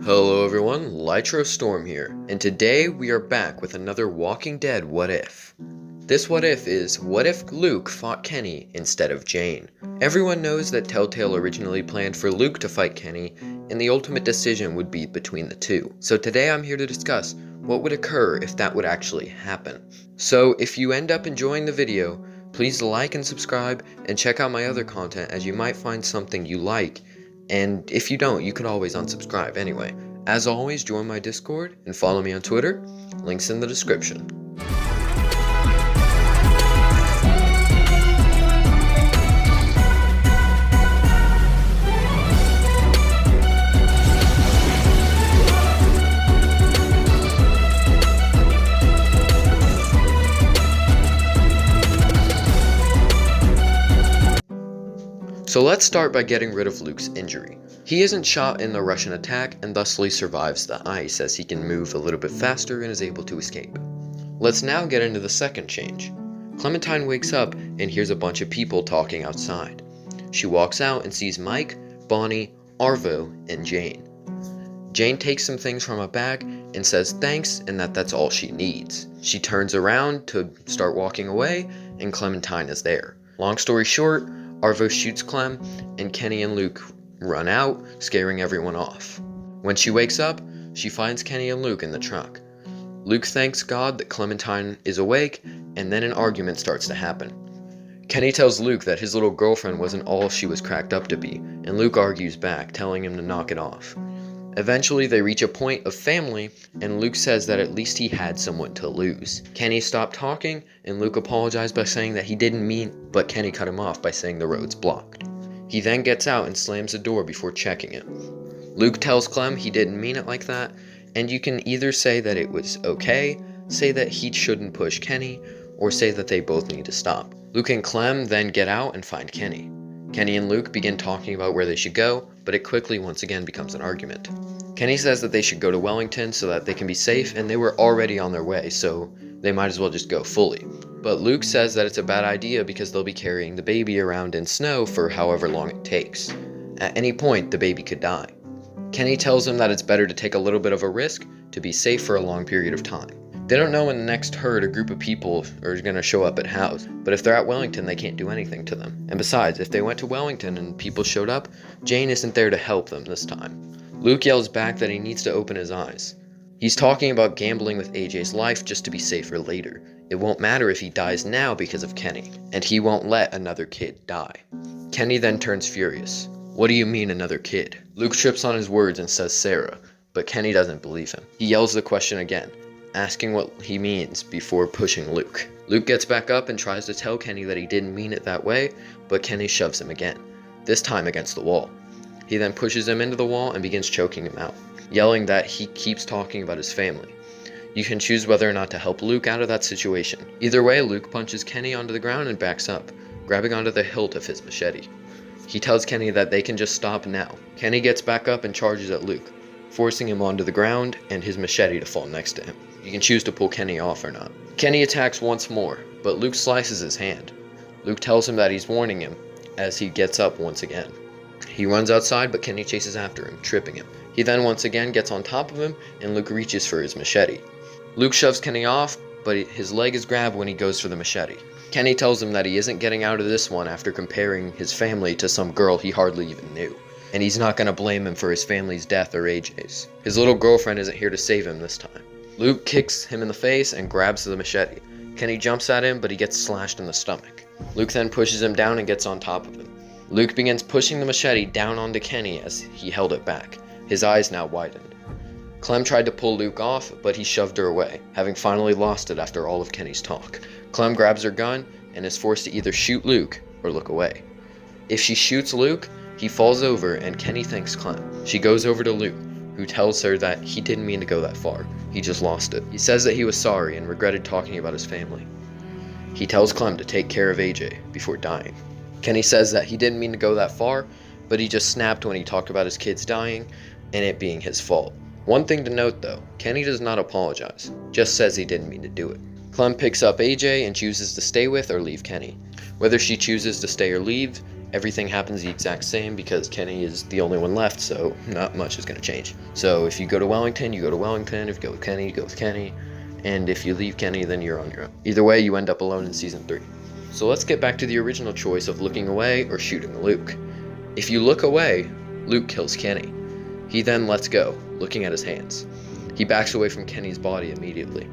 Hello everyone, Lytro Storm here, and today we are back with another Walking Dead What If. This what if is, what if Luke fought Kenny instead of Jane? Everyone knows that Telltale originally planned for Luke to fight Kenny, and the ultimate decision would be between the two. So today I'm here to discuss what would occur if that would actually happen. So if you end up enjoying the video, please like and subscribe, and check out my other content as you might find something you like. And if you don't, you can always unsubscribe anyway. As always, join my Discord and follow me on Twitter. Links in the description. So let's start by getting rid of Luke's injury. He isn't shot in the Russian attack and thusly survives the ice as he can move a little bit faster and is able to escape. Let's now get into the second change. Clementine wakes up and hears a bunch of people talking outside. She walks out and sees Mike, Bonnie, Arvo, and Jane. Jane takes some things from a bag and says thanks and that's all she needs. She turns around to start walking away and Clementine is there. Long story short, Arvo shoots Clem, and Kenny and Luke run out, scaring everyone off. When she wakes up, she finds Kenny and Luke in the truck. Luke thanks God that Clementine is awake, and then an argument starts to happen. Kenny tells Luke that his little girlfriend wasn't all she was cracked up to be, and Luke argues back, telling him to knock it off. Eventually, they reach a point of family, and Luke says that at least he had someone to lose. Kenny stopped talking, and Luke apologized by saying that he didn't mean, but Kenny cut him off by saying the road's blocked. He then gets out and slams the door before checking it. Luke tells Clem he didn't mean it like that, and you can either say that it was okay, say that he shouldn't push Kenny, or say that they both need to stop. Luke and Clem then get out and find Kenny. Kenny and Luke begin talking about where they should go, but it quickly once again becomes an argument. Kenny says that they should go to Wellington so that they can be safe, and they were already on their way, so they might as well just go fully. But Luke says that it's a bad idea because they'll be carrying the baby around in snow for however long it takes. At any point, the baby could die. Kenny tells him that it's better to take a little bit of a risk to be safe for a long period of time. They don't know when the next herd or group of people are going to show up at House, but if they're at Wellington, they can't do anything to them. And besides, if they went to Wellington and people showed up, Jane isn't there to help them this time. Luke yells back that he needs to open his eyes. He's talking about gambling with AJ's life just to be safer later. It won't matter if he dies now because of Kenny, and he won't let another kid die. Kenny then turns furious. What do you mean another kid? Luke trips on his words and says Sarah, but Kenny doesn't believe him. He yells the question again, asking what he means before pushing Luke. Luke gets back up and tries to tell Kenny that he didn't mean it that way, but Kenny shoves him again, this time against the wall. He then pushes him into the wall and begins choking him out, yelling that he keeps talking about his family. You can choose whether or not to help Luke out of that situation. Either way, Luke punches Kenny onto the ground and backs up, grabbing onto the hilt of his machete. He tells Kenny that they can just stop now. Kenny gets back up and charges at Luke, forcing him onto the ground and his machete to fall next to him. You can choose to pull Kenny off or not. Kenny attacks once more, but Luke slices his hand. Luke tells him that he's warning him as he gets up once again. He runs outside, but Kenny chases after him, tripping him. He then once again gets on top of him, and Luke reaches for his machete. Luke shoves Kenny off, but his leg is grabbed when he goes for the machete. Kenny tells him that he isn't getting out of this one after comparing his family to some girl he hardly even knew. And he's not going to blame him for his family's death or AJ's. His little girlfriend isn't here to save him this time. Luke kicks him in the face and grabs the machete. Kenny jumps at him, but he gets slashed in the stomach. Luke then pushes him down and gets on top of him. Luke begins pushing the machete down onto Kenny as he held it back, his eyes now widened. Clem tried to pull Luke off, but he shoved her away, having finally lost it after all of Kenny's talk. Clem grabs her gun and is forced to either shoot Luke or look away. If she shoots Luke, he falls over and Kenny thanks Clem. She goes over to Luke, who tells her that he didn't mean to go that far, he just lost it. He says that he was sorry and regretted talking about his family. He tells Clem to take care of AJ before dying. Kenny says that he didn't mean to go that far, but he just snapped when he talked about his kids dying and it being his fault. One thing to note though, Kenny does not apologize, just says he didn't mean to do it. Clem picks up AJ and chooses to stay with or leave Kenny. Whether she chooses to stay or leave everything happens the exact same because Kenny is the only one left, so not much is going to change. So if you go to Wellington, you go to Wellington. If you go with Kenny, you go with Kenny. And if you leave Kenny, then you're on your own. Either way, you end up alone in Season 3. So let's get back to the original choice of looking away or shooting Luke. If you look away, Luke kills Kenny. He then lets go, looking at his hands. He backs away from Kenny's body immediately.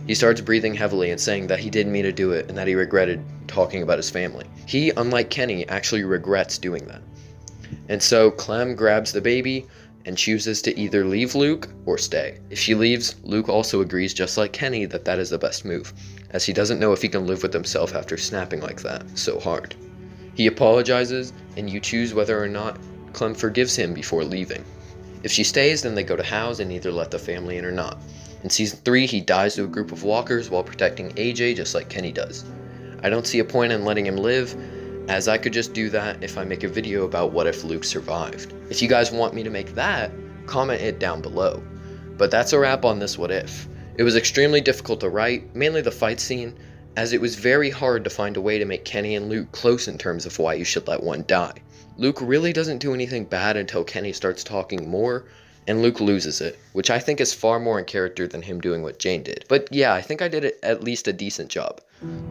He starts breathing heavily and saying that he didn't mean to do it and that he regretted talking about his family. He, unlike Kenny, actually regrets doing that. And so Clem grabs the baby and chooses to either leave Luke or stay. If she leaves, Luke also agrees, just like Kenny, that that is the best move, as he doesn't know if he can live with himself after snapping like that so hard. He apologizes, and you choose whether or not Clem forgives him before leaving. If she stays, then they go to House and either let the family in or not. In Season 3, he dies to a group of walkers while protecting AJ just like Kenny does. I don't see a point in letting him live, as I could just do that if I make a video about what if Luke survived. If you guys want me to make that, comment it down below. But that's a wrap on this what if. It was extremely difficult to write, mainly the fight scene, as it was very hard to find a way to make Kenny and Luke close in terms of why you should let one die. Luke really doesn't do anything bad until Kenny starts talking more, and Luke loses it, which I think is far more in character than him doing what Jane did. But yeah, I think I did at least a decent job.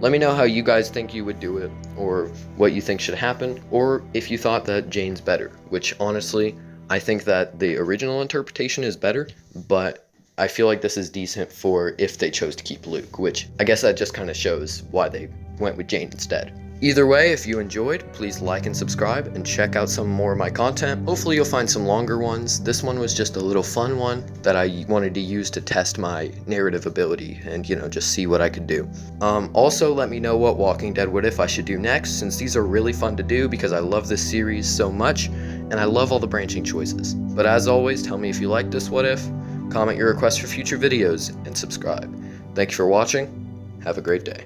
Let me know how you guys think you would do it, or what you think should happen, or if you thought that Jane's better, which honestly, I think that the original interpretation is better, but I feel like this is decent for if they chose to keep Luke, which I guess that just kind of shows why they went with Jane instead. Either way, if you enjoyed, please like and subscribe and check out some more of my content. Hopefully you'll find some longer ones. This one was just a little fun one that I wanted to use to test my narrative ability and, just see what I could do. Also, let me know what Walking Dead What If I should do next, since these are really fun to do because I love this series so much and I love all the branching choices. But as always, tell me if you like this What If, comment your requests for future videos, and subscribe. Thank you for watching. Have a great day.